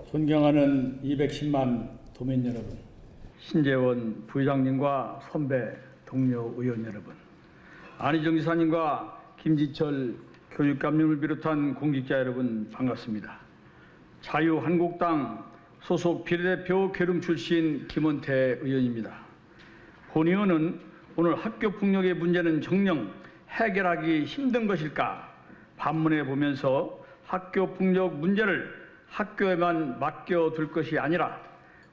존경하는 210만 도민 여러분, 신재원 부회장님과 선배 동료 의원 여러분, 안희정 지사님과 김지철 교육감님을 비롯한 공직자 여러분 반갑습니다. 자유한국당 소속 비례대표 계룡 출신 김원태 의원입니다. 본 의원은 오늘 학교폭력의 문제는 정녕 해결하기 힘든 것일까 반문해 보면서 학교폭력 문제를 학교에만 맡겨둘 것이 아니라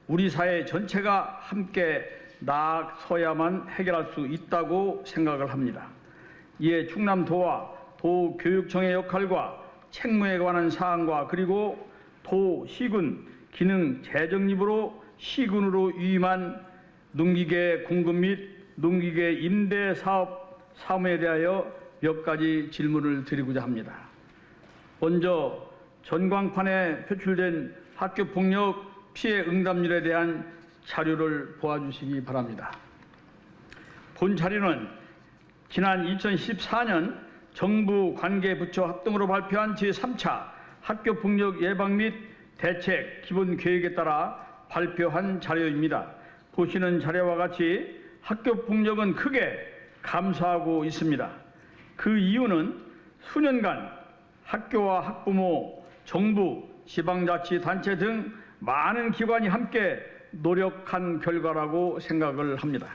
우리 사회 전체가 함께 나서야만 해결할 수 있다고 생각을 합니다. 이에 충남도와 도교육청의 역할과 책무에 관한 사항과 그리고 도, 시군 기능 재정립으로 시군으로 위임한 농기계 공급 및 농기계 임대 사업 사무에 대하여 몇 가지 질문을 드리고자 합니다. 먼저 전광판에 표출된 학교폭력 피해 응답률에 대한 자료를 보아주시기 바랍니다. 본 자료는 지난 2014년 정부 관계부처 합동으로 발표한 제3차 학교폭력 예방 및 대책 기본계획에 따라 발표한 자료입니다. 보시는 자료와 같이 학교폭력은 크게 감소하고 있습니다. 그 이유는 수년간 학교와 학부모, 정부, 지방자치단체 등 많은 기관이 함께 노력한 결과라고 생각을 합니다.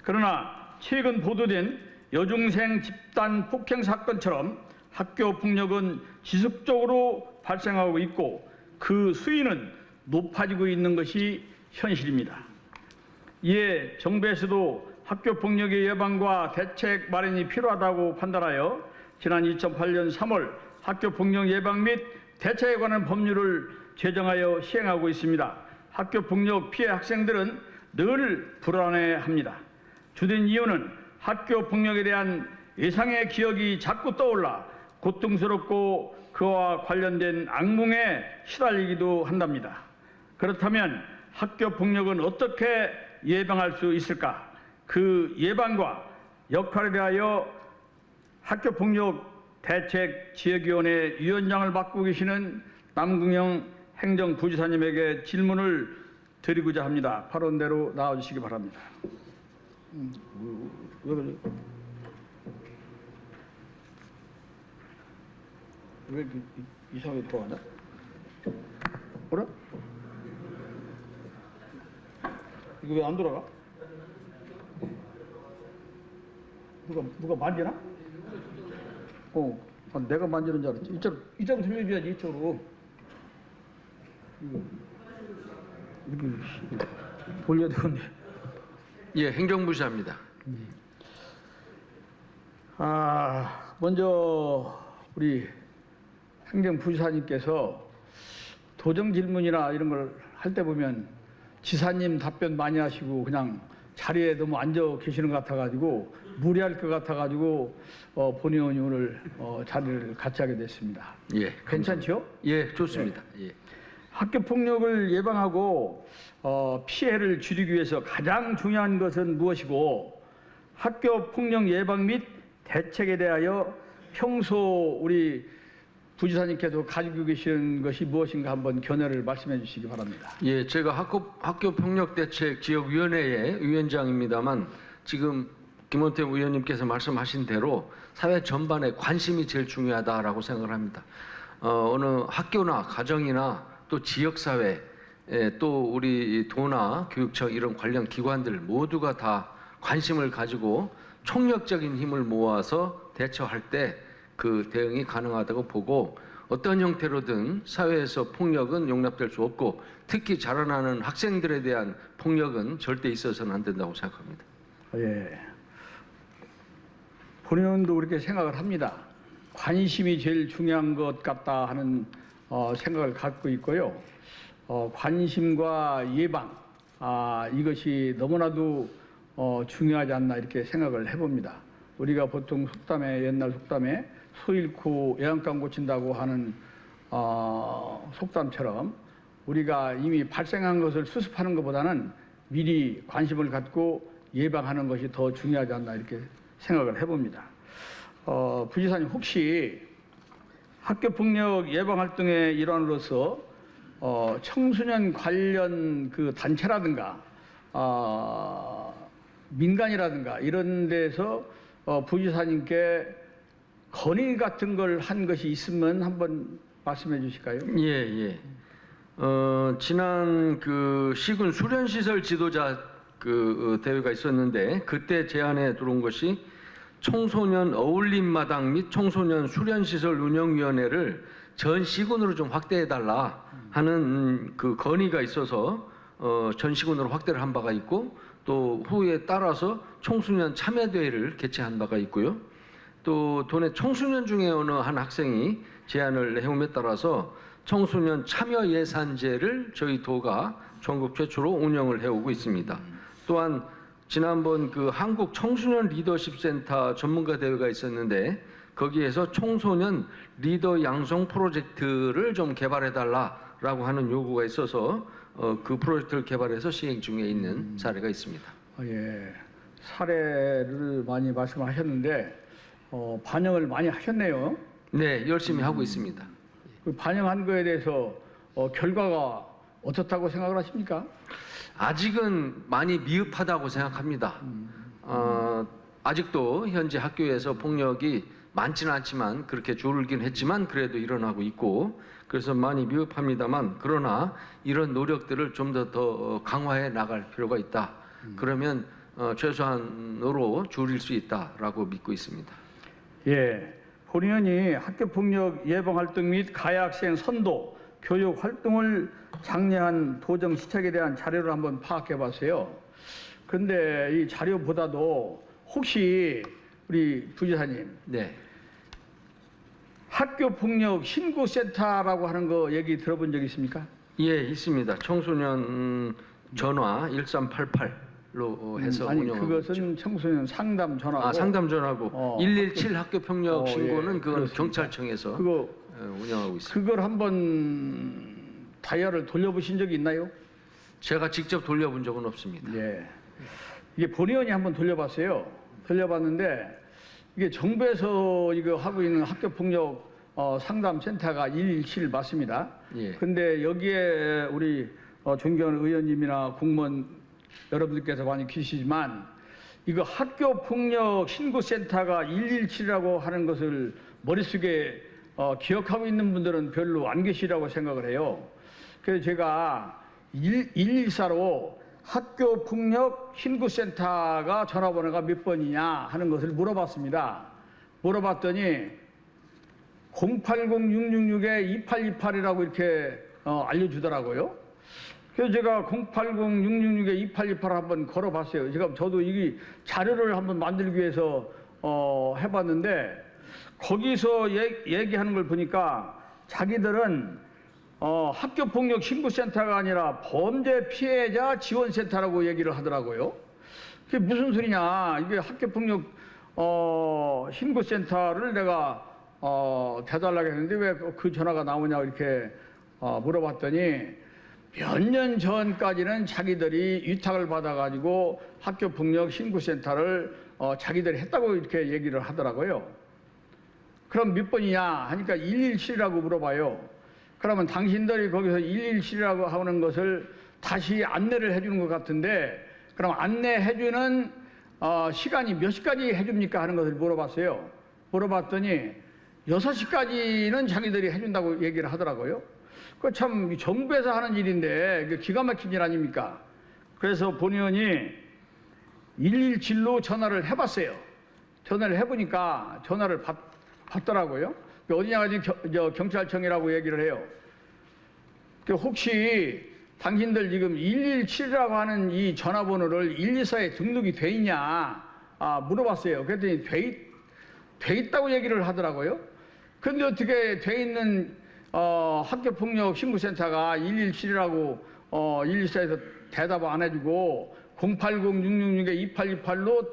그러나 최근 보도된 여중생 집단 폭행 사건처럼 학교 폭력은 지속적으로 발생하고 있고 그 수위는 높아지고 있는 것이 현실입니다. 이에 정부에서도 학교 폭력의 예방과 대책 마련이 필요하다고 판단하여 지난 2008년 3월 학교 폭력 예방 및 대책에 관한 법률을 제정하여 시행하고 있습니다. 학교 폭력 피해 학생들은 늘 불안해합니다. 주된 이유는 학교 폭력에 대한 예상의 기억이 자꾸 떠올라 고통스럽고 그와 관련된 악몽에 시달리기도 한답니다. 그렇다면 학교 폭력은 어떻게 예방할 수 있을까? 그 예방과 역할에 대하여 학교 폭력 대책 지역위원회 위원장을 맡고 계시는 남궁영 행정부지사님에게 질문을 드리고자 합니다. 발언대로 나와주시기 바랍니다. 왜 이렇게 이상하게 돌아가냐? 뭐라? 이거 왜 안 돌아가? 누가 만지나? 내가 만지는 줄 알았지. 이쪽으로 돌려줘야지, 이쪽으로. 이렇게 돌려야 되겠네. 예, 행정부시합니다. 먼저 우리 행정부지사님께서 도정 질문이나 이런 걸 할 때 보면 지사님 답변 많이 하시고 그냥 자리에 너무 앉아 계시는 것 같아가지고 무리할 것 같아가지고 본 의원이 오늘 자리를 같이 하게 됐습니다. 예, 괜찮죠? 예, 좋습니다. 네. 예. 학교 폭력을 예방하고 피해를 줄이기 위해서 가장 중요한 것은 무엇이고 학교 폭력 예방 및 대책에 대하여 평소 우리 부지사님께도 가지고 계시는 것이 무엇인가 한번 견해를 말씀해 주시기 바랍니다. 예, 제가 학교 폭력 대책 지역위원회의 위원장입니다만 지금 김원태 의원님께서 말씀하신 대로 사회 전반에 관심이 제일 중요하다라고 생각을 합니다. 어느 학교나 가정이나 또 지역사회, 또 우리 도나 교육청 이런 관련 기관들 모두가 다 관심을 가지고 총력적인 힘을 모아서 대처할 때 그 대응이 가능하다고 보고 어떤 형태로든 사회에서 폭력은 용납될 수 없고 특히 자라나는 학생들에 대한 폭력은 절대 있어서는 안 된다고 생각합니다. 예. 본 의원도 그렇게 생각을 합니다. 관심이 제일 중요한 것 같다 하는 생각을 갖고 있고요. 관심과 예방, 이것이 너무나도 중요하지 않나 이렇게 생각을 해봅니다. 우리가 보통 속담에, 옛날 속담에 소 잃고 애완감 고친다고 하는 속담처럼 우리가 이미 발생한 것을 수습하는 것보다는 미리 관심을 갖고 예방하는 것이 더 중요하지 않나 이렇게 생각을 해봅니다. 부지사님 혹시 학교폭력 예방활동의 일환으로서 청소년 관련 그 단체라든가 민간이라든가 이런 데서 부지사님께 건의 같은 걸 한 것이 있으면 한번 말씀해 주실까요? 예. 지난 그 시군 수련시설 지도자 그 대회가 있었는데 그때 제안에 들어온 것이 청소년 어울림마당 및 청소년 수련시설 운영위원회를 전 시군으로 좀 확대해달라 하는 그 건의가 있어서 전 시군으로 확대를 한 바가 있고 또 후에 따라서 청소년 참여대회를 개최한 바가 있고요. 또 도내 청소년 중에 어느 한 학생이 제안을 해옴에 따라서 청소년 참여 예산제를 저희 도가 전국 최초로 운영을 해오고 있습니다. 또한 지난번 그 한국 청소년 리더십 센터 전문가 대회가 있었는데 거기에서 청소년 리더 양성 프로젝트를 좀 개발해 달라라고 하는 요구가 있어서 그 프로젝트를 개발해서 시행 중에 있는 사례가 있습니다. 예, 사례를 많이 말씀하셨는데 반영을 많이 하셨네요. 네, 열심히 하고 있습니다. 그 반영한 거에 대해서 결과가 어떻다고 생각을 하십니까? 아직은 많이 미흡하다고 생각합니다. 아직도 현재 학교에서 폭력이 많지는 않지만 그렇게 줄긴 했지만 그래도 일어나고 있고 그래서 많이 미흡합니다만 그러나 이런 노력들을 좀 더 강화해 나갈 필요가 있다. 그러면 최소한으로 줄일 수 있다라고 믿고 있습니다. 예, 본의원이 학교폭력 예방활동 및 가해학생 선도, 교육 활동을 장려한 도정 시책에 대한 자료를 한번 파악해 봤어요. 그런데 이 자료보다도 혹시 우리 부지사님, 네. 학교폭력 신고센터라고 하는 거 얘기 들어본 적 있습니까? 예, 있습니다. 청소년 전화 1388로 해서 아니 운영하고 그것은 있죠. 청소년 상담 전화고 상담 전화고 117 학교 폭력 신고는 예, 그건 그렇습니다. 경찰청에서 그거 운영하고 있습니다. 그걸 한번 다이얼을 돌려보신 적이 있나요? 제가 직접 돌려본 적은 없습니다. 예. 이게 본의원이 한번 돌려봤어요. 돌려봤는데 이게 정부에서 이거 하고 있는 학교폭력 상담센터가 117 맞습니다. 예. 근데 여기에 우리 존경하는 의원님이나 공무원 여러분들께서 많이 계시지만 이거 학교폭력 신고센터가 117이라고 하는 것을 머릿속에 기억하고 있는 분들은 별로 안 계시라고 생각을 해요. 그래서 제가 114로 학교폭력 신고센터가 전화번호가 몇 번이냐 하는 것을 물어봤습니다. 물어봤더니 080-666-2828이라고 이렇게 알려주더라고요. 그래서 제가 080-666-2828 한번 걸어봤어요. 지금 저도 이 자료를 한번 만들기 위해서 해봤는데 거기서 얘기하는 걸 보니까 자기들은 학교폭력 신고센터가 아니라 범죄 피해자 지원센터라고 얘기를 하더라고요. 그게 무슨 소리냐? 이게 학교폭력 신고센터를 내가 대달라고 했는데 왜 그 전화가 나오냐 이렇게 물어봤더니 몇 년 전까지는 자기들이 위탁을 받아가지고 학교폭력 신고센터를 자기들이 했다고 이렇게 얘기를 하더라고요. 그럼 몇 번이냐 하니까 117이라고 물어봐요. 그러면 당신들이 거기서 117이라고 하는 것을 다시 안내를 해주는 것 같은데 그럼 안내해주는 시간이 몇 시까지 해줍니까 하는 것을 물어봤어요. 물어봤더니 6시까지는 자기들이 해준다고 얘기를 하더라고요. 그 참 정부에서 하는 일인데 기가 막힌 일 아닙니까? 그래서 본의원이 117로 전화를 해봤어요. 전화를 해보니까 전화를 받더라고요. 어디냐 가지 경찰청이라고 얘기를 해요. 혹시 당신들 지금 117이라고 하는 이 전화번호를 124에 등록이 돼 있냐 물어봤어요. 그랬더니 돼 있다고 얘기를 하더라고요. 근데 어떻게 돼 있는 학교폭력 신고센터가 117이라고 124에서 대답을 안 해주고 080-666-2828로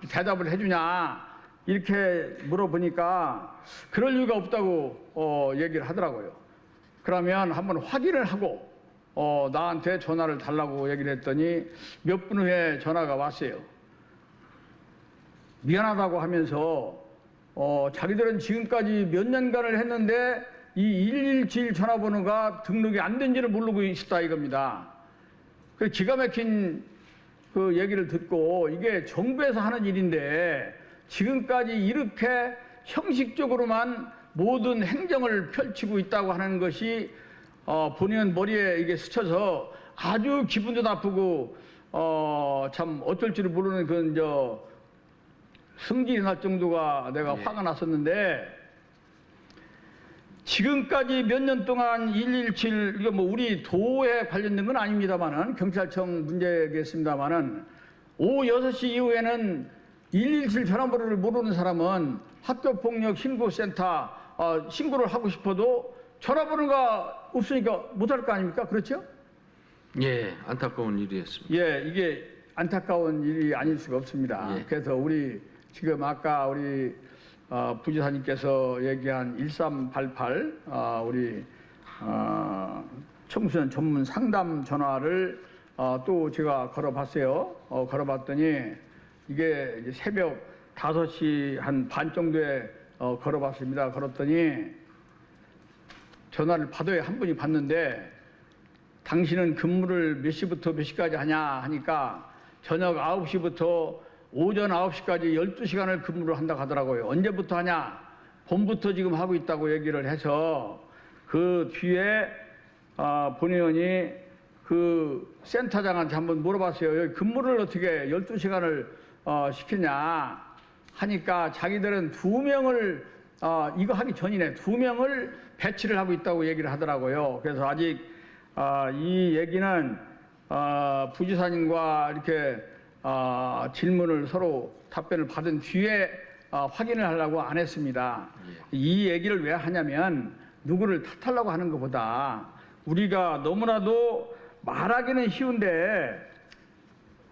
대답을 해주냐 이렇게 물어보니까 그럴 이유가 없다고 얘기를 하더라고요. 그러면 한번 확인을 하고 나한테 전화를 달라고 얘기를 했더니 몇 분 후에 전화가 왔어요. 미안하다고 하면서 자기들은 지금까지 몇 년간을 했는데 이 117 전화번호가 등록이 안 된지를 모르고 있었다 이겁니다. 그 기가 막힌 그 얘기를 듣고 이게 정부에서 하는 일인데 지금까지 이렇게 형식적으로만 모든 행정을 펼치고 있다고 하는 것이 본인 머리에 이게 스쳐서 아주 기분도 나쁘고 참 어쩔 줄 모르는 그런 승질이 날 정도가 내가 화가 났었는데 지금까지 몇 년 동안 117 이거 뭐 우리 도에 관련된 건 아닙니다만은 경찰청 문제겠습니다만은 오후 6시 이후에는 117 전화번호를 모르는 사람은 학교폭력 신고센터 신고를 하고 싶어도 전화번호가 없으니까 못할 거 아닙니까? 그렇죠? 예, 안타까운 일이었습니다. 예, 이게 안타까운 일이 아닐 수가 없습니다. 예. 그래서 우리 지금 아까 우리 부지사님께서 얘기한 1388 우리 청소년 전문 상담 전화를 또 제가 걸어봤어요. 걸어봤더니 이게 이제 새벽 5시 한 반 정도에 걸어봤습니다. 걸었더니 전화를 받아야 한 분이 받는데 당신은 근무를 몇 시부터 몇 시까지 하냐 하니까 저녁 9시부터 오전 9시까지 12시간을 근무를 한다고 하더라고요. 언제부터 하냐? 봄부터 지금 하고 있다고 얘기를 해서 그 뒤에 본의원이 그 센터장한테 한번 물어봤어요. 여기 근무를 어떻게 12시간을 시키냐 하니까 자기들은 2명을 이거 하기 전이네. 2명을 배치를 하고 있다고 얘기를 하더라고요. 그래서 아직 이 얘기는 부지사님과 이렇게 질문을 서로 답변을 받은 뒤에 확인을 하려고 안 했습니다. 이 얘기를 왜 하냐면 누구를 탓하려고 하는 것보다 우리가 너무나도 말하기는 쉬운데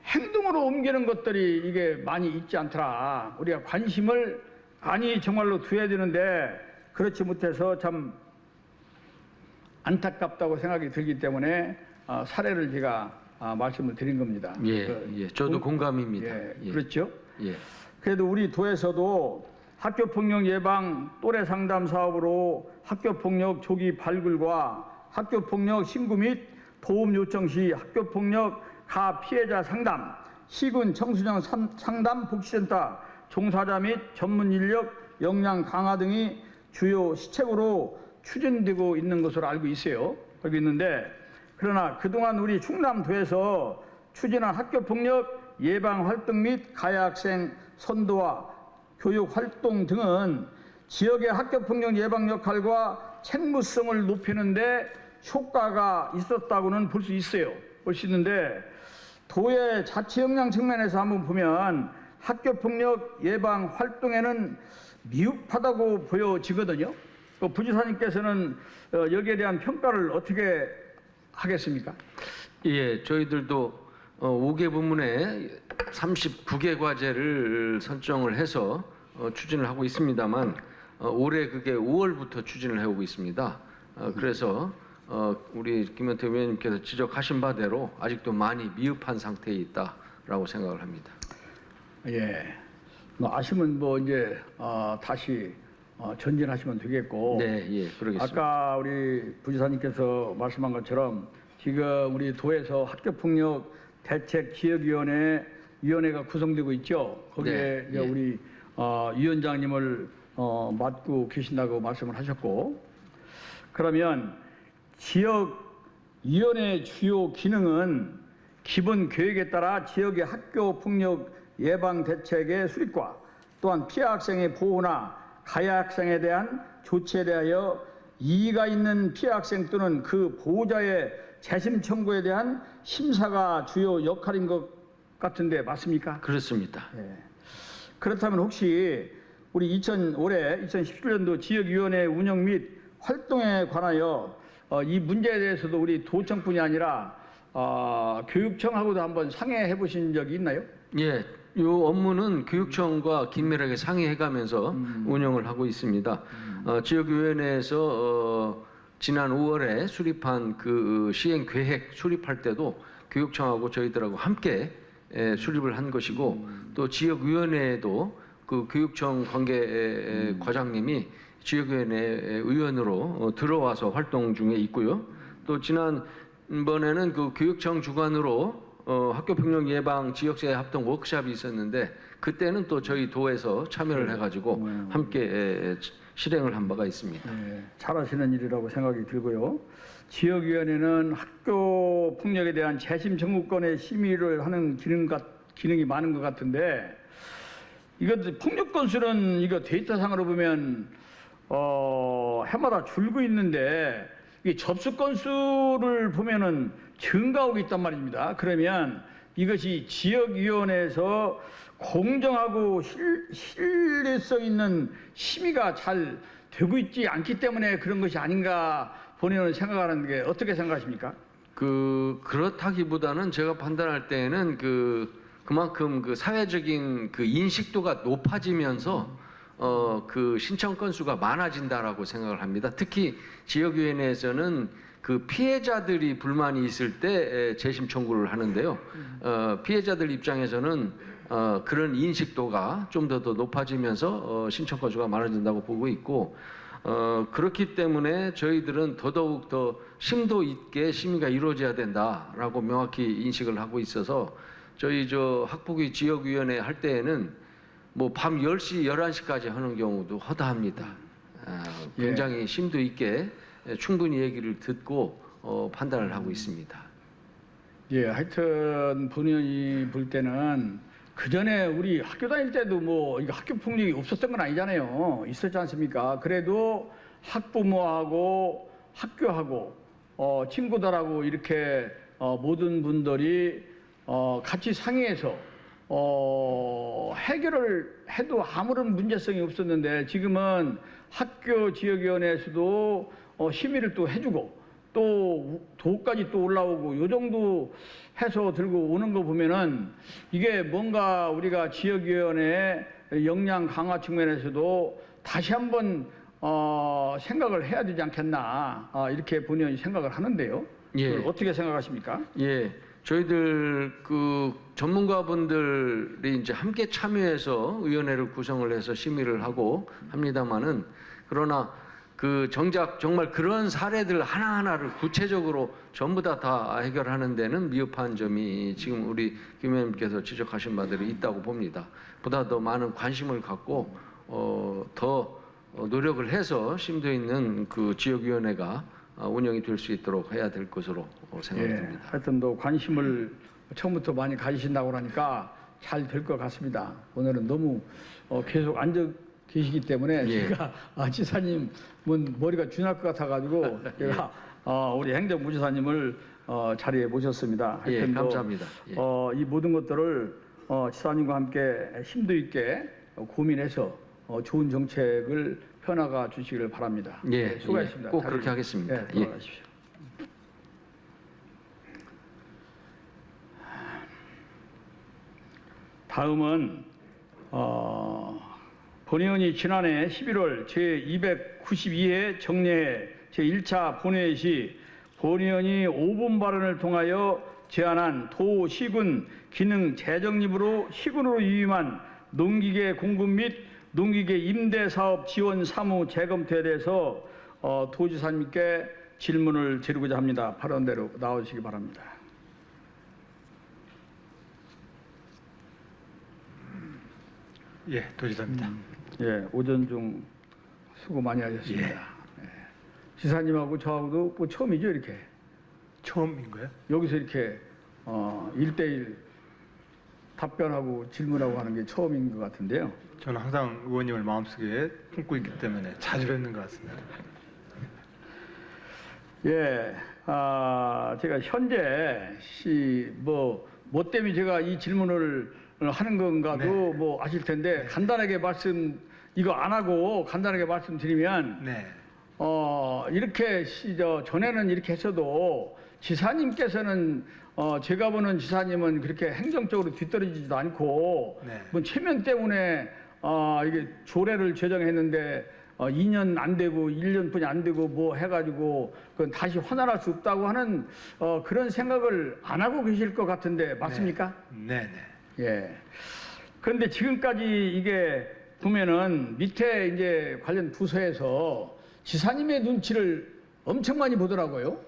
행동으로 옮기는 것들이 이게 많이 있지 않더라. 우리가 관심을 많이 정말로 두어야 되는데 그렇지 못해서 참 안타깝다고 생각이 들기 때문에 사례를 제가 말씀을 드린 겁니다. 예, 저도 공감입니다. 예, 그렇죠. 예. 그래도 우리 도에서도 학교폭력 예방 또래 상담 사업으로 학교폭력 조기 발굴과 학교폭력 신고 및 도움 요청 시 학교폭력 가 피해자 상담, 시군 청소년 상담 복지센터 종사자 및 전문 인력 역량 강화 등이 주요 시책으로 추진되고 있는 것으로 알고 있어요. 알고 있는데 그러나 그동안 우리 충남도에서 추진한 학교폭력 예방 활동 및 가해 학생 선도와 교육 활동 등은 지역의 학교폭력 예방 역할과 책무성을 높이는 데 효과가 있었다고는 볼 수 있어요. 볼 수 있는데 도의 자치 역량 측면에서 한번 보면 학교폭력 예방 활동에는 미흡하다고 보여지거든요. 부지사님께서는 여기에 대한 평가를 어떻게 하겠습니까? 예, 저희들도 5개 부문에 39개 과제를 선정을 해서 추진을 하고 있습니다만 올해 그게 5월부터 추진을 해오고 있습니다. 그래서 우리 김현태 의원님께서 지적하신 바대로 아직도 많이 미흡한 상태에 있다라고 생각을 합니다. 예, 뭐 아시면 뭐 이제 다시 전진하시면 되겠고. 네, 예, 그러겠습니다. 아까 우리 부지사님께서 말씀한 것처럼 지금 우리 도에서 학교폭력 대책 지역위원회가 구성되고 있죠. 거기에 네, 이제 예. 우리 위원장님을 맡고 계신다고 말씀을 하셨고, 그러면 지역위원회 주요 기능은 기본 계획에 따라 지역의 학교폭력 예방 대책의 수립과 또한 피해 학생의 보호나 가해 학생에 대한 조치에 대하여 이의가 있는 피해 학생 또는 그 보호자의 재심 청구에 대한 심사가 주요 역할인 것 같은데 맞습니까? 그렇습니다. 예. 그렇다면 혹시 우리 올해 2017년도 지역위원회 운영 및 활동에 관하여 이 문제에 대해서도 우리 도청뿐이 아니라 교육청하고도 한번 상의해 보신 적이 있나요? 예, 이 업무는 교육청과 긴밀하게 상의해가면서 운영을 하고 있습니다. 지역위원회에서 지난 5월에 수립한 그 시행 계획 수립할 때도 교육청하고 저희들하고 함께 수립을 한 것이고 또 지역위원회에도 그 교육청 관계 과장님이 지역위원회 의원으로 들어와서 활동 중에 있고요. 또 지난번에는 그 교육청 주관으로 학교폭력 예방 지역사회 합동 워크숍이 있었는데 그때는 또 저희 도에서 참여를 해가지고 함께 실행을 한 바가 있습니다. 네, 잘하시는 일이라고 생각이 들고요. 지역위원회는 학교 폭력에 대한 재심 청구권의 심의를 하는 기능이 많은 것 같은데 이거 폭력 건수는 이거 데이터상으로 보면 해마다 줄고 있는데 이 접수 건수를 보면은 증가하고 있단 말입니다. 그러면 이것이 지역위원회에서 공정하고 신뢰성 있는 심의가 잘 되고 있지 않기 때문에 그런 것이 아닌가 본인은 생각하는 게 어떻게 생각하십니까? 그렇다기보다는 제가 판단할 때에는 그만큼 그 사회적인 그 인식도가 높아지면서 그 신청 건수가 많아진다라고 생각을 합니다. 특히 지역위원회에서는 그 피해자들이 불만이 있을 때 재심 청구를 하는데요. 피해자들 입장에서는 그런 인식도가 좀 더 높아지면서 신청 건수가 많아진다고 보고 있고 그렇기 때문에 저희들은 더더욱 더 심도 있게 심의가 이루어져야 된다라고 명확히 인식을 하고 있어서 저희 학폭위 지역위원회 할 때에는 뭐 밤 10시, 11시까지 하는 경우도 허다합니다. 굉장히 심도 있게 충분히 얘기를 듣고 판단을 하고 있습니다. 예, 하여튼 본인이 볼 때는 그 전에 우리 학교 다닐 때도 뭐 이거 학교 폭력이 없었던 건 아니잖아요. 있었지 않습니까? 그래도 학부모하고 학교하고 친구들하고 이렇게 모든 분들이 같이 상의해서 해결을 해도 아무런 문제성이 없었는데 지금은 학교 지역위원회에서도 심의를 또 해주고 또 도까지 또 올라오고 요 정도 해서 들고 오는 거 보면은 이게 뭔가 우리가 지역위원회 역량 강화 측면에서도 다시 한번 생각을 해야 되지 않겠나 이렇게 본인이 생각을 하는데요. 예. 어떻게 생각하십니까? 예, 저희들 그 전문가분들이 이제 함께 참여해서 위원회를 구성을 해서 심의를 하고 합니다만은 그러나 그 정작 정말 그런 사례들 하나하나를 구체적으로 전부 다 해결하는 데는 미흡한 점이 지금 우리 김 의원님께서 지적하신 바들이 있다고 봅니다. 보다 더 많은 관심을 갖고 더 노력을 해서 심도 있는 그 지역위원회가 운영이 될 수 있도록 해야 될 것으로 생각됩니다. 하여튼 또 관심을 처음부터 많이 가지신다고 하니까 잘 될 것 같습니다. 오늘은 너무 계속 앉아 계시기 때문에 제가 지사님은 머리가 쥐날 것 같아가지고 제가 우리 행정부지사님을 자리에 모셨습니다. 하여튼 감사합니다. 이 모든 것들을 지사님과 함께 심도 있게 고민해서 좋은 정책을 펴나가 주시기를 바랍니다. 수고하셨습니다. 꼭 그렇게 하겠습니다. 돌아가십시오. 다음은 본의원이 지난해 11월 제292회 정례회 제1차 본회의 시 본의원이 5분 발언을 통하여 제안한 도 시군 기능 재정립으로 시군으로 유임한 농기계 공급 및 농기계 임대 사업 지원 사무 재검토에 대해서 도지사님께 질문을 드리고자 합니다. 발언대로 나오시기 바랍니다. 예, 도지사입니다. 예, 오전 중 수고 많이 하셨습니다. 예. 지사님하고 저하고도 뭐 처음이죠, 이렇게. 처음인 거예요? 여기서 이렇게 1대1 답변하고 질문하고 하는 게 처음인 것 같은데요. 저는 항상 의원님을 마음속에 품고 있기 때문에 자주 뵙는 것 같습니다. 예, 제가 현재 뭐 때문에 제가 이 질문을 하는 건가도 뭐 아실 텐데 간단하게 이거 안 하고 간단하게 말씀드리면 이렇게 전에는 이렇게 했어도 지사님께서는 제가 보는 지사님은 그렇게 행정적으로 뒤떨어지지도 않고 뭐 체면 때문에 이게 조례를 제정했는데 2년 안 되고 1년뿐이 안 되고 뭐 해가지고 그건 다시 환원할 수 없다고 하는 그런 생각을 안 하고 계실 것 같은데 맞습니까? 네. 예. 그런데 지금까지 이게 보면은 밑에 이제 관련 부서에서 지사님의 눈치를 엄청 많이 보더라고요.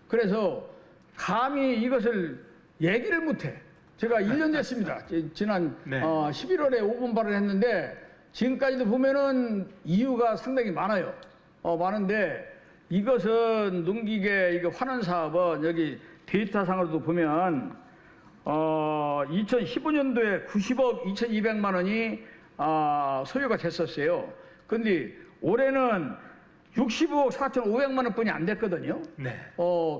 그래서 감히 이것을 얘기를 못해. 제가 1년 됐습니다. 지난 네. 11월에 5번 발언했는데 지금까지도 보면은 이유가 상당히 많아요. 많은데 이것은 농기계 이거 환원 사업은 여기 데이터상으로도 보면 2015년도에 90억 2,200만 원이 소요가 됐었어요. 근데 올해는 65억 4,500만 원뿐이 안 됐거든요. 네.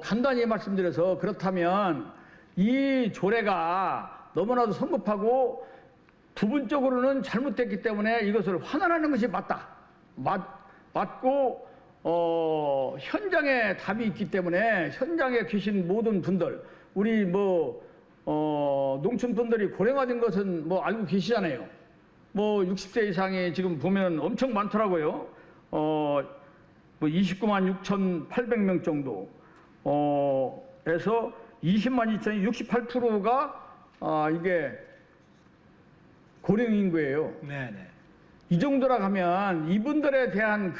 간단히 말씀드려서 그렇다면 이 조례가 너무나도 성급하고 부분적으로는 잘못됐기 때문에 이것을 환원하는 것이 맞고 현장에 답이 있기 때문에 현장에 계신 모든 분들 우리 농촌 분들이 고령화된 것은 알고 계시잖아요. 60세 이상이 지금 보면 엄청 많더라고요. 29만 6,800명 정도 에서 20만 2천이 68%가 이게 고령 인구예요. 네, 네. 이 정도라 하면 이분들에 대한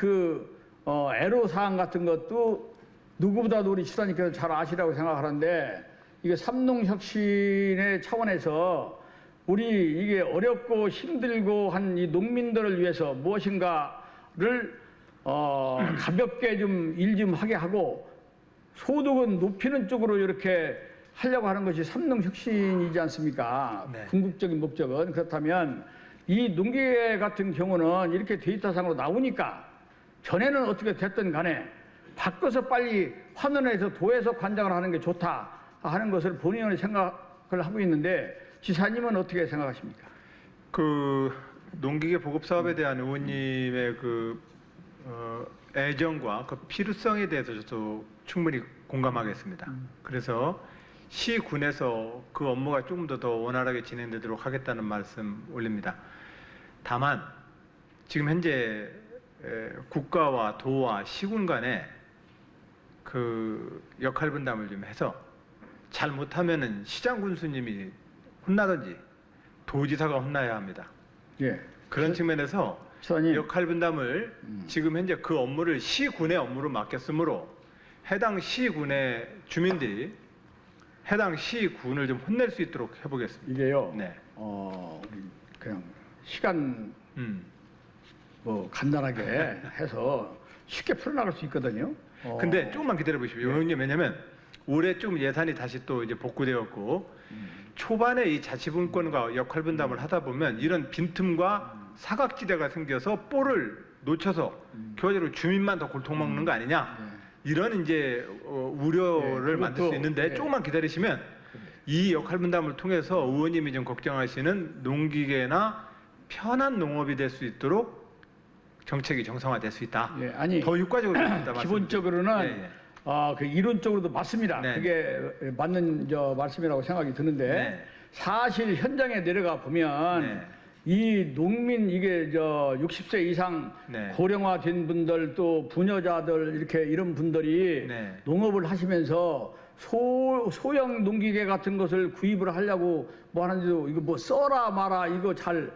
애로사항 같은 것도 누구보다도 우리 지사님께서 잘 아시라고 생각하는데 이게 삼농혁신의 차원에서 우리 이게 어렵고 힘들고 한 이 농민들을 위해서 무엇인가를 가볍게 좀 일 좀 하게 하고 소득은 높이는 쪽으로 이렇게 하려고 하는 것이 삼농혁신이지 않습니까? 네. 궁극적인 목적은. 그렇다면 이 농기계 같은 경우는 이렇게 데이터상으로 나오니까 전에는 어떻게 됐든 간에 바꿔서 빨리 환원해서 도에서 관장을 하는 게 좋다 하는 것을 본인은 생각을 하고 있는데 지사님은 어떻게 생각하십니까? 농기계 보급 사업에 대한 의원님의 애정과 그 필요성에 대해서 저도 충분히 공감하겠습니다. 그래서 시군에서 그 업무가 조금 더 원활하게 진행되도록 하겠다는 말씀 올립니다. 다만 지금 현재 국가와 도와 시군 간에 그 역할 분담을 좀 해서 잘못하면은 시장 군수님이 혼나든지 도지사가 혼나야 합니다. 예. 그런 측면에서 시장님. 역할 분담을 지금 현재 그 업무를 시군의 업무로 맡겼으므로 해당 시군의 주민들이 해당 시군을 좀 혼낼 수 있도록 해보겠습니다. 이게요. 네. 우리 그냥 시간 간단하게 해서 쉽게 풀어나갈 수 있거든요. 근데 조금만 기다려 보십시오. 의원님, 왜냐면 올해 좀 예산이 다시 또 이제 복구되었고 초반에 이 자치분권과 역할 분담을 하다 보면 이런 빈틈과 사각지대가 생겨서 볼을 놓쳐서 결과적으로 주민만 더 고통 먹는 거 아니냐 이런 이제 우려를 만들 수 있는데 조금만 기다리시면 이 역할 분담을 통해서 의원님이 좀 걱정하시는 농기계나 편한 농업이 될 수 있도록 정책이 정상화될 수 있다. 예, 아니 더 효과적으로 될 수 있다. 기본적으로는 그 이론적으로도 맞습니다. 네. 그게 맞는 말씀이라고 생각이 드는데 네. 사실 현장에 내려가 보면 네. 이 농민 이게 60세 이상 네. 고령화된 분들 또 부녀자들 이렇게 이런 분들이 네. 농업을 하시면서 소형 농기계 같은 것을 구입을 하려고 하는데도 이거 써라 마라 이거 잘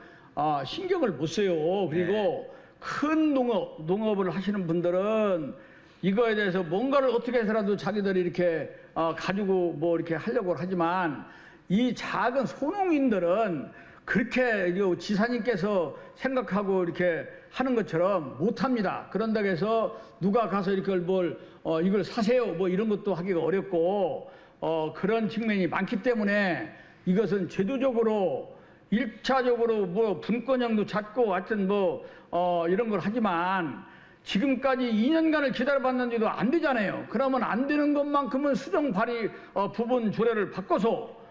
신경을 못 써요. 그리고 큰 농업을 하시는 분들은 이거에 대해서 뭔가를 어떻게 해서라도 자기들이 이렇게 가지고 이렇게 하려고 하지만 이 작은 소농인들은 그렇게 지사님께서 생각하고 이렇게 하는 것처럼 못합니다. 그런다고 해서 누가 가서 이걸 사세요 이런 것도 하기가 어렵고 그런 측면이 많기 때문에 이것은 제도적으로 1차적으로 분권형도 잡고 하여튼 이런 걸 하지만 지금까지 2년간을 기다려봤는데도 안 되잖아요. 그러면 안 되는 것만큼은 수정 발의 부분 조례를 바꿔서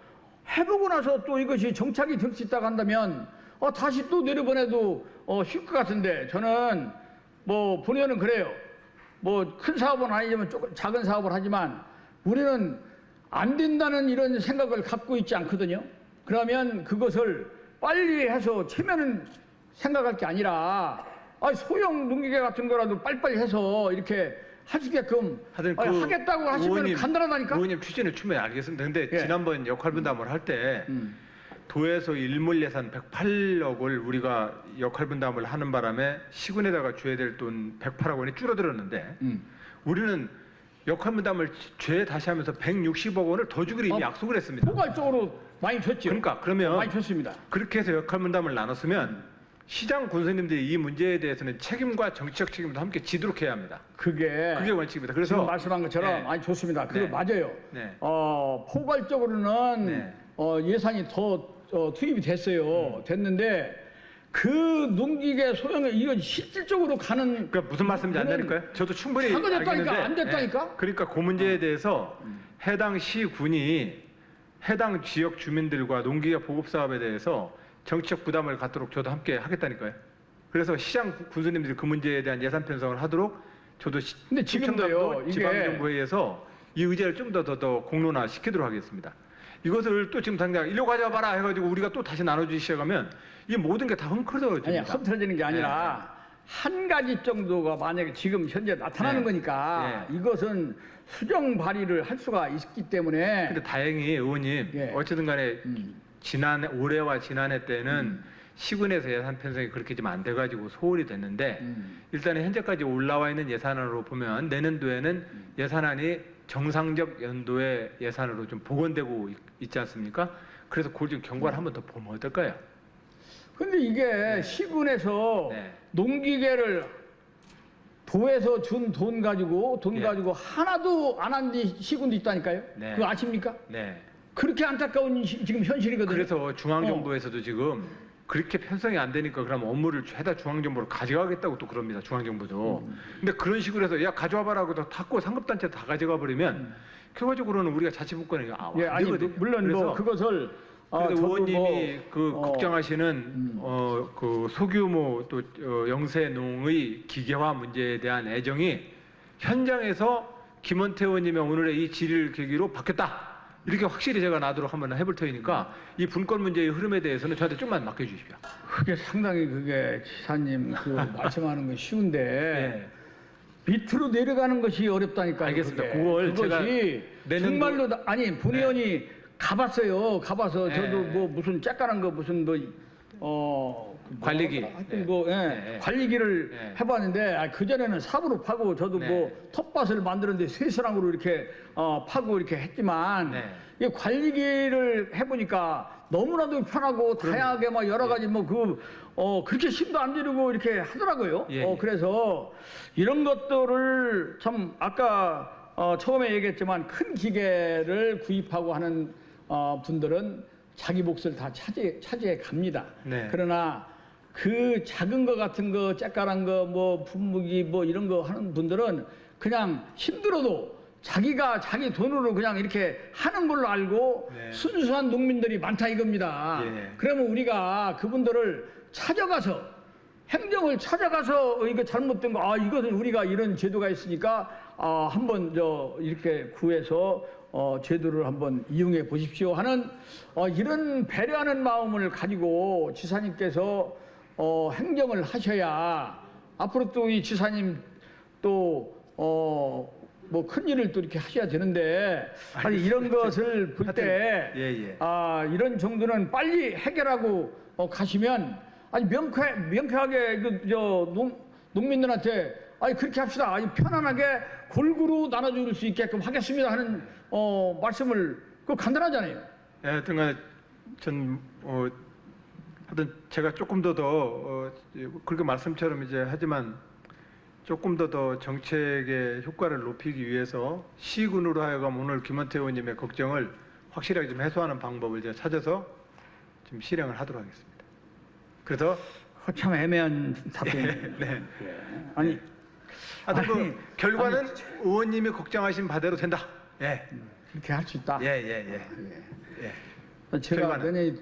해보고 나서 또 이것이 정착이 될 수 있다고 한다면 다시 또 내려보내도 쉴 것 같은데 저는 본의원은 그래요. 큰 사업은 아니지만 조금 작은 사업을 하지만 우리는 안 된다는 이런 생각을 갖고 있지 않거든요. 그러면 그것을 빨리 해서 체면은 생각할 게 아니라 소형 농기계 같은 거라도 빨리빨리 해서 이렇게 할 수 있게끔 하겠다고 하시면 간단하다니까. 의원님 취지는 충분히 알겠습니다. 근데 지난번 역할 분담을 할 때 도에서 일몰 예산 108억을 우리가 역할 분담을 하는 바람에 시군에다가 줘야 될 돈 108억 원이 줄어들었는데 우리는 역할 분담을 죄 다시 하면서 160억 원을 더 주기로 이미 약속을 했습니다. 포괄적으로 많이 줬죠. 그러니까 그러면 많이 줬습니다. 그렇게 해서 역할 분담을 나눴으면 시장 군수님들이 이 문제에 대해서는 책임과 정치적 책임도 함께 지도록 해야 합니다. 그게 원칙입니다. 그래서 지금 말씀한 것처럼 네. 많이 좋습니다. 그거 네. 맞아요. 네. 포괄적으로는 네. 예산이 더 투입이 됐어요. 됐는데 그 농기계 소형에 이건 실질적으로 가는 그러니까 무슨 말씀인지 안 되니까요? 저도 충분히 하고 됐다니까, 알겠는데 안 됐다니까? 네. 그러니까 그 문제에 대해서 해당 시군이 해당 지역 주민들과 농기계 보급 사업에 대해서 정치적 부담을 갖도록 저도 함께 하겠다니까요. 그래서 시장 군수님들이 그 문제에 대한 예산 편성을 하도록 저도 근데 지금도요, 이게 지방정부회에서 이 의제를 좀 더 공론화 시키도록 하겠습니다. 이것을 또 지금 당장 일로 가져와봐라 해가지고 우리가 또 다시 나눠주기 시작하면 이 모든 게 다 헝클어집니다. 아니 흩어지는 게 아니라 한 가지 정도가 만약에 지금 현재 나타나는 네. 거니까 이것은 수정 발의를 할 수가 있기 때문에 근데 다행히 의원님 예. 어쨌든 간에 지난해 올해와 지난해 때는 시군에서 예산 편성이 그렇게 좀 안 돼가지고 소홀히 됐는데 일단 현재까지 올라와 있는 예산안으로 보면 내년도에는 예산안이 정상적 연도의 예산으로 좀 복원되고 있지 않습니까? 그래서 그걸 좀 경과를 한번 더 보면 어떨까요? 근데 이게 시군에서 네. 농기계를 도에서 준 돈 가지고 예. 하나도 안 한 시군도 있다니까요. 네. 그거 아십니까? 네. 그렇게 안타까운 지금 현실이거든요. 그래서 중앙정부에서도 지금 그렇게 편성이 안 되니까 그럼 업무를 죄다 중앙정부로 가져가겠다고 또 그럽니다. 중앙정부도. 근데 그런 식으로 해서 야 가져와봐라고 다 닫고 상급단체 다 가져가 버리면 결과적으로는 우리가 자치분권이 예, 안 아니 되거든요. 물론 그래서 뭐 그것을 그래서 저도 의원님이 그 어, 걱정하시는 그 소규모 또 영세농의 기계화 문제에 대한 애정이 현장에서 김원태 의원님의 오늘의 이 질의를 계기로 바뀌었다. 이렇게 확실히 제가 나도록 한번 해볼 테니까 이 분권 문제의 흐름에 대해서는 저한테 좀만 맡겨주십시오. 그게 상당히 그게 지사님 그 말씀하는 건 쉬운데 밑으로 내려가는 것이 어렵다니까요. 알겠습니다. 그게. 그걸 제가 그것이 내년도- 정말로 아니 본 의원이 가봤어요. 가봐서 네. 저도 뭐 무슨 짝가는 거 무슨 관리기. 하여튼 뭐 네. 관리기를 네. 해봤는데 그 전에는 삽으로 파고 저도 네. 뭐 텃밭을 만드는데 쇠사랑으로 이렇게 파고 이렇게 했지만 네. 이 관리기를 해보니까 너무나도 편하고 다양하게 막 여러 가지 뭐 그렇게 힘도 안 들이고 이렇게 하더라고요. 예. 그래서 이런 것들을 참 아까 처음에 얘기했지만 큰 기계를 구입하고 하는 분들은 자기 몫을 다 차지해 갑니다. 네. 그러나 그 작은 거 같은 거, 째깔한 거, 뭐 분무기 뭐 이런 거 하는 분들은 그냥 힘들어도 자기가 자기 돈으로 그냥 이렇게 하는 걸로 알고 네. 순수한 농민들이 많다 이겁니다. 예. 그러면 우리가 그분들을 찾아가서 행정을 찾아가서 이거 잘못된 거, 이것은 우리가 이런 제도가 있으니까 한번 이렇게 구해서 제도를 한번 이용해 보십시오 하는 이런 배려하는 마음을 가지고 지사님께서 행정을 하셔야 앞으로 또 이 지사님 또 뭐 큰 일을 또 이렇게 하셔야 되는데 아니 이런 것을 볼 때 예. 이런 정도는 빨리 해결하고 가시면 아니 명쾌하게 농민들한테 아니 그렇게 합시다. 아니 편안하게 골고루 나눠줄 수 있게끔 하겠습니다 하는 말씀을 그 간단하잖아요. 예, 하여튼간 전 하여튼 제가 조금 더 그렇게 말씀처럼 이제 하지만 조금 더 정책의 효과를 높이기 위해서 시군으로 하여금 오늘 김원태 의원님의 걱정을 확실하게 좀 해소하는 방법을 제가 찾아서 좀 실행을 하도록 하겠습니다. 그래서 참 애매한 답변이에요. 네. 아니 하여튼 아니, 결과는 의원님이 걱정하신 바대로 된다. 예. 그렇게 할 수 있다. 예. 제가 결과는? 내년에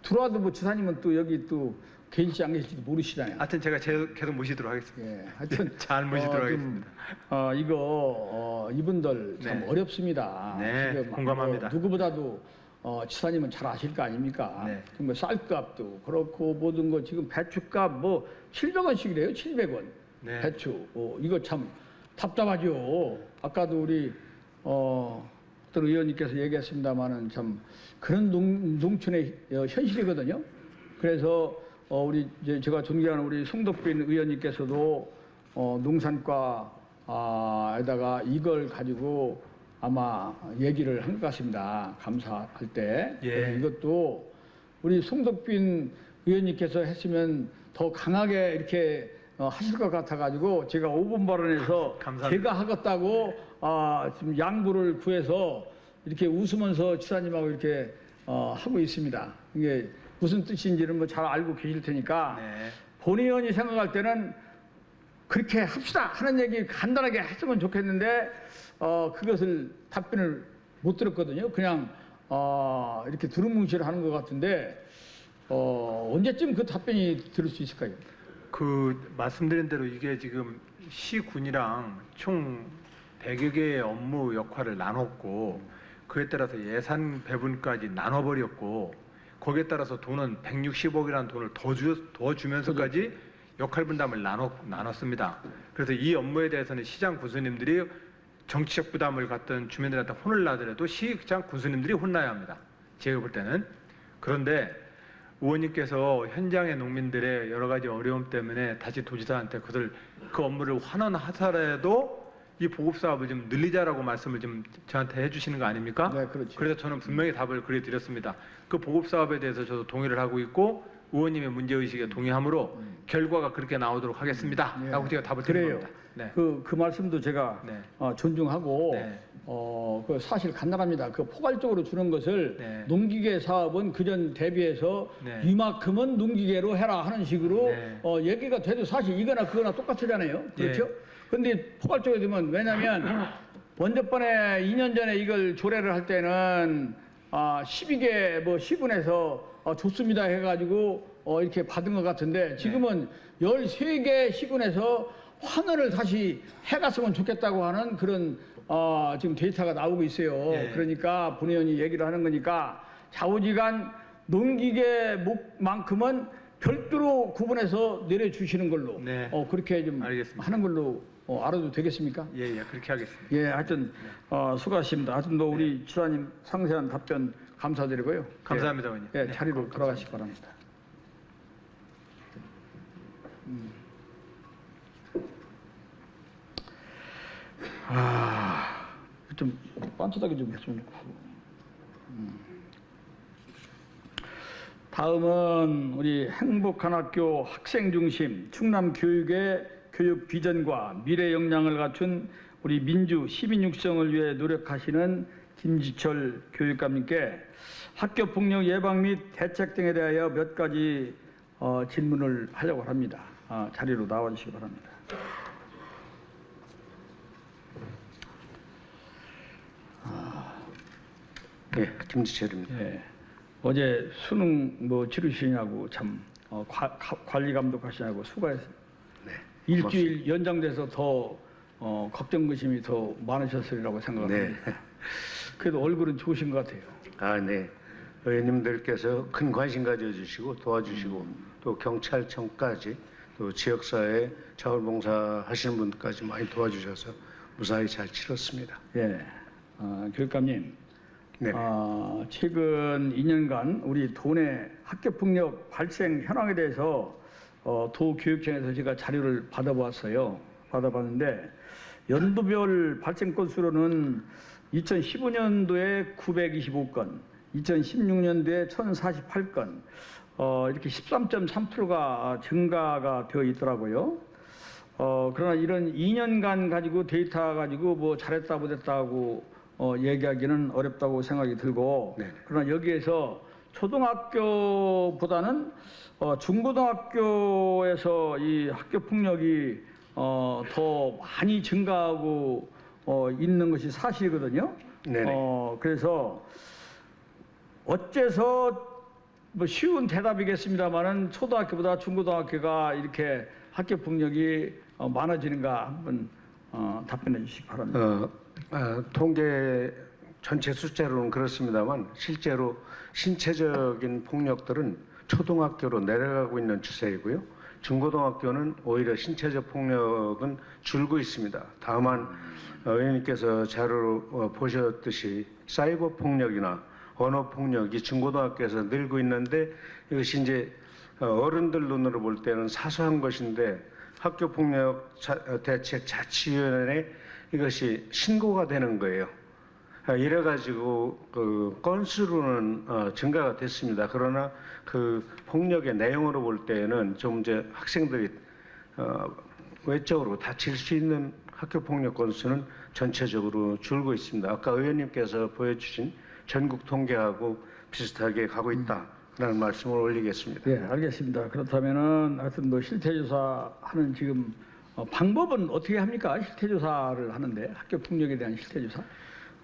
들어와도 뭐 지사님은 또 여기 또 계실지 안 계실지도 모르시잖아요. 하여튼 제가 계속 모시도록 하겠습니다. 예, 하여튼 잘 모시도록 하겠습니다. 이거 이분들 참 네. 어렵습니다. 네, 지금 공감합니다. 누구보다도 지사님은 잘 아실 거 아닙니까? 네. 뭐 쌀값도 그렇고 모든 거 지금 배추값 뭐 700원씩이래요. 700원. 네. 배추. 이거 참 답답하죠. 아까도 우리 어떤 어떤 의원님께서 얘기했습니다마는 참 그런 농촌의 현실이거든요. 그래서 우리 제가 존경하는 우리 송덕빈 의원님께서도 농산과에다가 이걸 가지고 아마 얘기를 한 것 같습니다. 감사할 때. 예. 이것도 우리 송덕빈 의원님께서 했으면 더 강하게 이렇게 하실 것 같아가지고 제가 5분 발언에서 감사합니다. 제가 하겠다고 지금 양보를 구해서 이렇게 웃으면서 지사님하고 이렇게 하고 있습니다. 이게 무슨 뜻인지는 뭐 잘 알고 계실 테니까 네. 본 의원이 생각할 때는 그렇게 합시다 하는 얘기 간단하게 했으면 좋겠는데 그것을 답변을 못 들었거든요. 그냥 이렇게 두루뭉실 하는 것 같은데 언제쯤 그 답변이 들을 수 있을까요? 그 말씀드린 대로 이게 지금 시군이랑 총 100여 개의 업무 역할을 나눴고 그에 따라서 예산 배분까지 나눠버렸고 거기에 따라서 돈은 160억이라는 돈을 더 주면서까지 역할 분담을 나눴습니다. 그래서 이 업무에 대해서는 시장 군수님들이 정치적 부담을 갖던 주민들한테 혼을 나더라도 시장 군수님들이 혼나야 합니다. 제가 볼 때는. 그런데 의원님께서 현장의 농민들의 여러 가지 어려움 때문에 다시 도지사한테 그 업무를 환원하더라도 이 보급 사업을 좀 늘리자라고 말씀을 좀 저한테 해주시는 거 아닙니까? 네, 그렇죠. 그래서 저는 분명히 답을 그래 드렸습니다. 그 보급 사업에 대해서 저도 동의를 하고 있고 의원님의 문제 의식에 동의하므로 결과가 그렇게 나오도록 하겠습니다.라고 제가 답을 드린 그래요. 겁니다. 네. 그 말씀도 제가 네. 존중하고 네. 그 사실 간단합니다. 그 포괄적으로 주는 것을 네. 농기계 사업은 그전 대비해서 네. 이만큼은 농기계로 해라 하는 식으로 네. 얘기가 돼도 사실 이거나 그거나 똑같잖아요. 그렇죠? 근데 포괄적으로 되면 왜냐하면 원저번에 2년 전에 이걸 조례를 할 때는 12개 뭐 시군에서 좋습니다 해가지고 이렇게 받은 것 같은데 지금은 13개 시군에서 환원을 다시 해갔으면 좋겠다고 하는 그런 지금 데이터가 나오고 있어요. 예. 그러니까 본 의원이 얘기를 하는 거니까 좌우지간 농기계만큼은 별도로 구분해서 내려주시는 걸로 네. 그렇게 좀 알겠습니다. 하는 걸로 알아도 되겠습니까? 예, 그렇게 하겠습니다. 예, 하여튼 수고하십니다. 하여튼 뭐 우리 지사님 상세한 답변 감사드리고요. 감사합니다, 의원님. 예, 네, 자리로 돌아가시기 바랍니다. 좀 빤듯하게 좀 했으면 좋고. 다음은 우리 행복한 학교 학생 중심 충남 교육의 교육 비전과 미래 역량을 갖춘 우리 민주 시민 육성을 위해 노력하시는 김지철 교육감님께 학교 폭력 예방 및 대책 등에 대하여 몇 가지 질문을 하려고 합니다. 자리로 나와 주시기 바랍니다. 네, 김지철입니다. 예. 어제 수능 뭐 치르시냐고 참 관리 감독하시냐고 수고했어요. 네, 일주일 연장돼서 더 걱정 의심이 더 많으셨으리라고 생각합니다. 네. 그래도 얼굴은 좋으신 것 같아요. 아, 네. 의원님들께서 큰 관심 가져주시고 도와주시고 또 경찰청까지 또 지역사회 자원봉사 하시는 분들까지 많이 도와주셔서 무사히 잘 치렀습니다. 예, 교육감님. 네. 최근 2년간 우리 도내 학교폭력 발생 현황에 대해서 도교육청에서 제가 자료를 받아봤어요. 받아봤는데 연도별 발생 건수로는 2015년도에 925건, 2016년도에 1048건, 이렇게 13.3%가 증가가 되어 있더라고요. 그러나 이런 2년간 가지고 데이터 가지고 뭐 잘했다 못했다고 얘기하기는 어렵다고 생각이 들고 네. 그러나 여기에서 초등학교보다는 중고등학교에서 이 학교 폭력이 더 많이 증가하고 있는 것이 사실이거든요. 네네. 그래서 어째서 뭐 쉬운 대답이겠습니다만은 초등학교보다 중고등학교가 이렇게 학교 폭력이 많아지는가 한번 답변해 주시기 바랍니다. 통계 전체 숫자로는 그렇습니다만 실제로 신체적인 폭력들은 초등학교로 내려가고 있는 추세이고요. 중고등학교는 오히려 신체적 폭력은 줄고 있습니다. 다만 의원님께서 자료로 보셨듯이 사이버 폭력이나 언어 폭력이 중고등학교에서 늘고 있는데 이것이 이제 어른들 눈으로 볼 때는 사소한 것인데 학교 폭력 대책 자치위원회에 이것이 신고가 되는 거예요. 이래 가지고 그 건수로는 증가가 됐습니다. 그러나 그 폭력의 내용으로 볼 때는 좀 이제 학생들이 외적으로 다칠 수 있는 학교 폭력 건수는 전체적으로 줄고 있습니다. 아까 의원님께서 보여주신 전국 통계하고 비슷하게 가고 있다라는 말씀을 올리겠습니다. 예, 알겠습니다. 그렇다면은 하여튼 뭐 실태조사 하는 지금 방법은 어떻게 합니까? 실태조사를 하는데 학교 폭력에 대한 실태조사?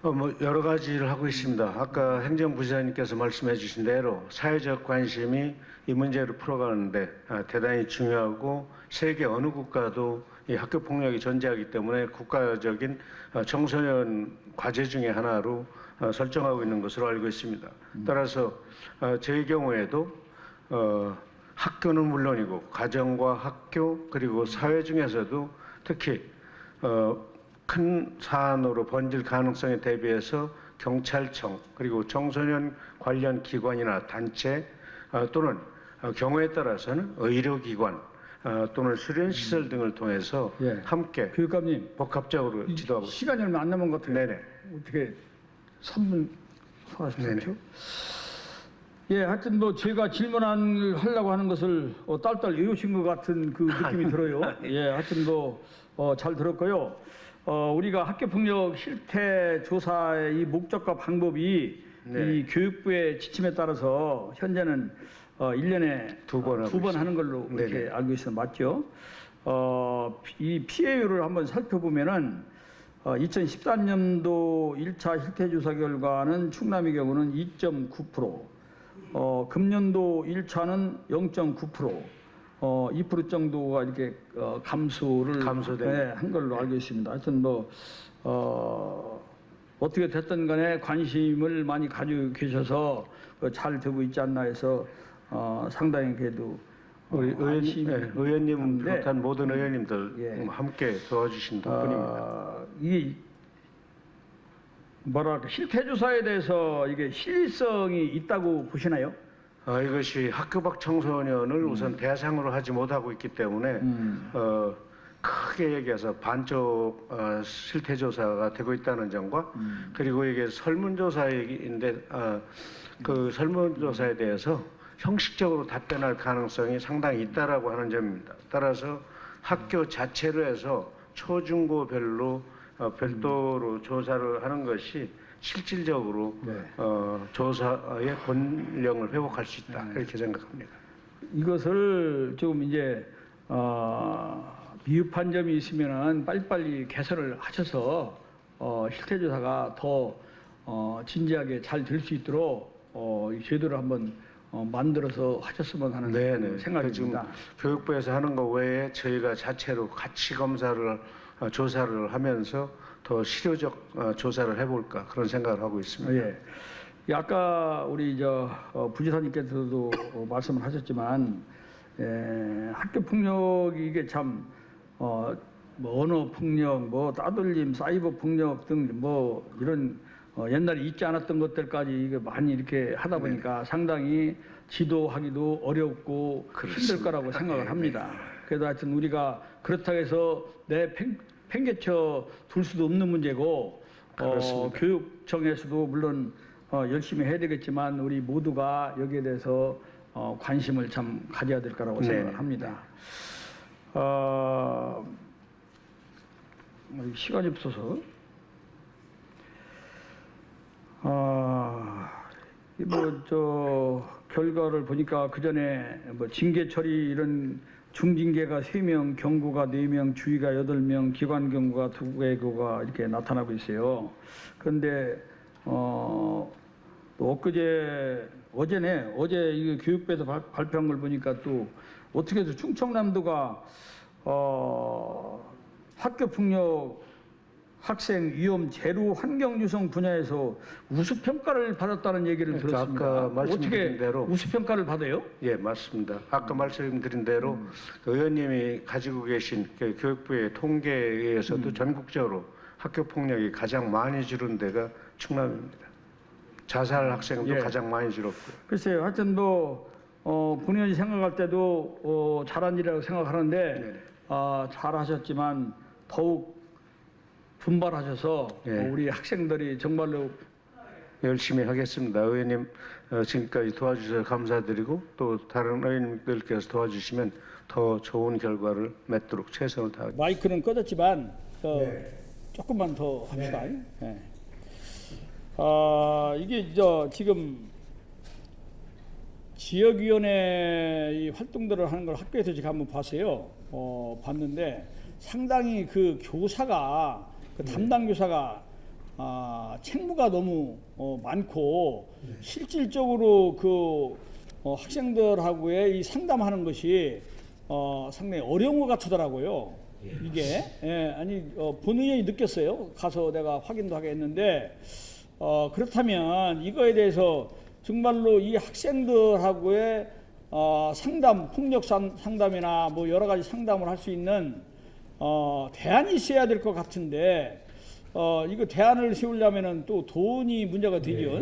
뭐 여러 가지를 하고 있습니다. 아까 행정부지사님께서 말씀해 주신 대로 사회적 관심이 이 문제를 풀어가는데 대단히 중요하고 세계 어느 국가도 이 학교 폭력이 존재하기 때문에 국가적인 청소년 과제 중에 하나로 설정하고 있는 것으로 알고 있습니다. 따라서 저희 경우에도 학교는 물론이고 가정과 학교 그리고 사회 중에서도 특히 큰 사안으로 번질 가능성에 대비해서 경찰청 그리고 청소년 관련 기관이나 단체 또는 경우에 따라서는 의료기관 또는 수련시설 등을 통해서 예. 함께 교육감님, 복합적으로 지도하고 있습니다. 시간이 얼마 안 남은 것 같아요. 네네. 어떻게 3분 소화하십시오. 네네. 예, 하여튼 뭐 제가 질문하려고 하는 것을 딸딸 외우신 것 같은 그 느낌이 들어요. 예, 하여튼 뭐 잘 들었고요. 우리가 학교폭력 실태 조사의 이 목적과 방법이 네. 이 교육부의 지침에 따라서 현재는 1년에 두 번 하는 걸로 네네. 이렇게 알고 있어요. 맞죠? 이 피해율을 한번 살펴보면은 2013년도 1차 실태조사 결과는 충남의 경우는 2.9%, 금년도 1차는 0.9%, 2% 정도가 이렇게 감소된 한 걸로 알고 있습니다. 하여튼 뭐 어떻게 됐든 간에 관심을 많이 가지고 계셔서 잘 되고 있지 않나 해서 상당히 그래도 우리 의원님 한데, 비롯한 모든 의원님들 예. 함께 도와주신 덕분입니다. 이 뭐랄까 실태조사에 대해서 이게 실리성이 있다고 보시나요? 이것이 학교 밖 청소년을 우선 대상으로 하지 못하고 있기 때문에 크게 얘기해서 반쪽 실태조사가 되고 있다는 점과 그리고 이게 설문조사인데 그 설문조사에 대해서 형식적으로 답변할 가능성이 상당히 있다라고 하는 점입니다. 따라서 학교 자체로 해서 초중고별로 별도로 조사를 하는 것이 실질적으로 네. 조사의 본령을 회복할 수 있다 이렇게 생각합니다. 이것을 조금 이제 미흡한 점이 있으면은 빨리빨리 개선을 하셔서 실태조사가 더 진지하게 잘 될 수 있도록 이 제도를 한번 만들어서 하셨으면 하는 생각입니다. 지금 교육부에서 하는 거 외에 저희가 자체로 같이 조사를 하면서 더 실효적 조사를 해볼까 그런 생각을 하고 있습니다. 예. 아까 우리 부지사님께서도 말씀을 하셨지만 학교 폭력이 이게 참 뭐 언어 폭력, 뭐 따돌림, 사이버 폭력 등 뭐 이런 옛날에 있지 않았던 것들까지 이게 많이 이렇게 하다 보니까 상당히 지도하기도 어렵고 힘들 거라고 생각을 합니다. 그래서 하여튼 우리가 그렇다고 해서 팽개쳐 둘 수도 없는 문제고 교육청에서도 물론 열심히 해야 되겠지만 우리 모두가 여기에 대해서 관심을 참 가져야 될 거라고 생각을 합니다. 시간이 없어서 결과를 보니까 그 전에 뭐 징계 처리 이런 중징계가 3명, 경고가 4명, 주의가 8명, 기관 경고가 2개가 이렇게 나타나고 있어요. 그런데 또 어제 이 교육부에서 발표한 걸 보니까 또 어떻게 해서 충청남도가 학교 폭력 학생 위험 제로 환경 유성 분야에서 우수 평가를 받았다는 얘기를 들었습니다. 아까 말씀드린 어떻게 대로 우수 평가를 받아요? 예, 맞습니다. 아까 말씀드린 대로 그 의원님이 가지고 계신 그 교육부의 통계에 의해서도 전국적으로 학교 폭력이 가장 많이 줄은 데가 충남입니다. 자살 학생도 예. 가장 많이 줄었고요. 글쎄요. 하여튼 본 의원이 생각할 때도 잘한 일이라고 생각하는데 네네. 잘하셨지만 더욱 분발하셔서 예. 우리 학생들이 정말로 열심히 하겠습니다. 의원님 지금까지 도와주셔서 감사드리고 또 다른 의원님들께서 도와주시면 더 좋은 결과를 맺도록 최선을 다하겠습니다. 마이크는 꺼졌지만 조금만 더 합시다. 네. 이게 지금 지역위원회 이 활동들을 하는 걸 학교에서 제가 한번 봤어요. 봤는데 상당히 그 교사가 그 담당 교사가 책무가 너무 많고 실질적으로 그 학생들하고의 이 상담하는 것이 상당히 어려운 것 같더라고요. 이게 아니 본 의원이 느꼈어요. 가서 내가 확인도 하게 했는데 그렇다면 이거에 대해서 정말로 이 학생들하고의 상담, 폭력 상담이나 뭐 여러 가지 상담을 할 수 있는 대안이 있어야 될 것 같은데 이거 대안을 세우려면은 또 돈이 문제가 되죠.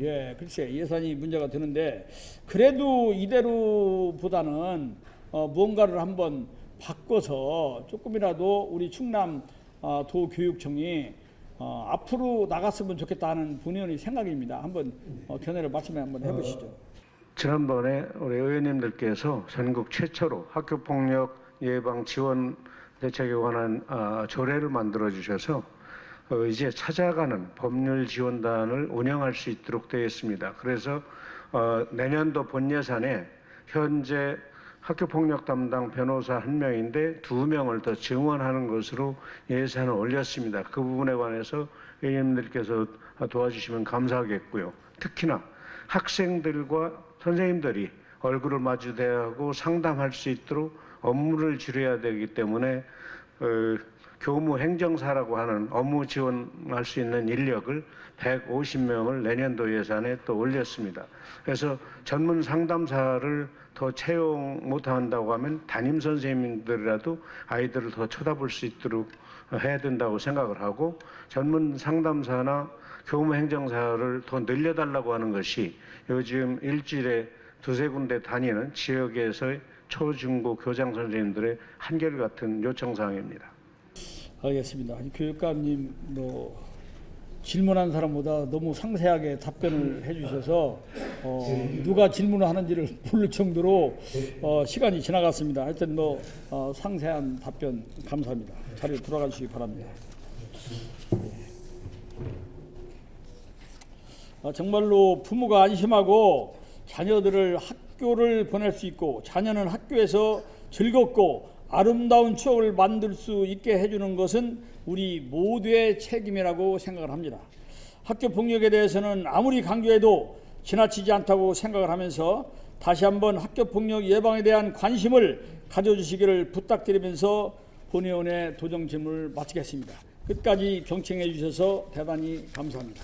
예, 글쎄 예산이 문제가 되는데 그래도 이대로보다는 무언가를 한번 바꿔서 조금이라도 우리 충남 도교육청이 앞으로 나갔으면 좋겠다는 본 의원의 생각입니다. 한번 견해를 말씀해 한번 해보시죠. 지난번에 우리 의원님들께서 전국 최초로 학교폭력 예방 지원 대책에 관한 조례를 만들어 주셔서 이제 찾아가는 법률 지원단을 운영할 수 있도록 되어 있습니다. 그래서 내년도 본 예산에 현재 학교폭력 담당 변호사 1명인데 2명을 더 증원하는 것으로 예산을 올렸습니다. 그 부분에 관해서 의원님들께서 도와주시면 감사하겠고요. 특히나 학생들과 선생님들이 얼굴을 마주대야 하고 상담할 수 있도록 업무를 줄여야 되기 때문에 교무 행정사라고 하는 업무 지원할 수 있는 인력을 150명을 내년도 예산에 또 올렸습니다. 그래서 전문 상담사를 더 채용 못한다고 하면 담임 선생님들이라도 아이들을 더 쳐다볼 수 있도록 해야 된다고 생각을 하고 전문 상담사나 교무 행정사를 더 늘려달라고 하는 것이 요즘 일주일에 2-3군데 다니는 지역에서의 초중고 교장 선생님들의 한결같은 요청사항입니다. 알겠습니다. 교육감님 질문한 사람보다 너무 상세하게 답변을 해주셔서 누가 질문을 하는지를 모를 정도로 시간이 지나갔습니다. 하여튼 상세한 답변 감사합니다. 자리에 돌아가 주시기 바랍니다. 정말로 부모가 안심하고 자녀들을 학교를 보낼 수 있고 자녀는 학교에서 즐겁고 아름다운 추억을 만들 수 있게 해주는 것은 우리 모두의 책임이라고 생각을 합니다. 학교 폭력에 대해서는 아무리 강조해도 지나치지 않다고 생각을 하면서 다시 한번 학교 폭력 예방에 대한 관심을 가져주시기를 부탁드리면서 본 의원의 도정 질문을 마치겠습니다. 끝까지 경청해 주셔서 대단히 감사합니다.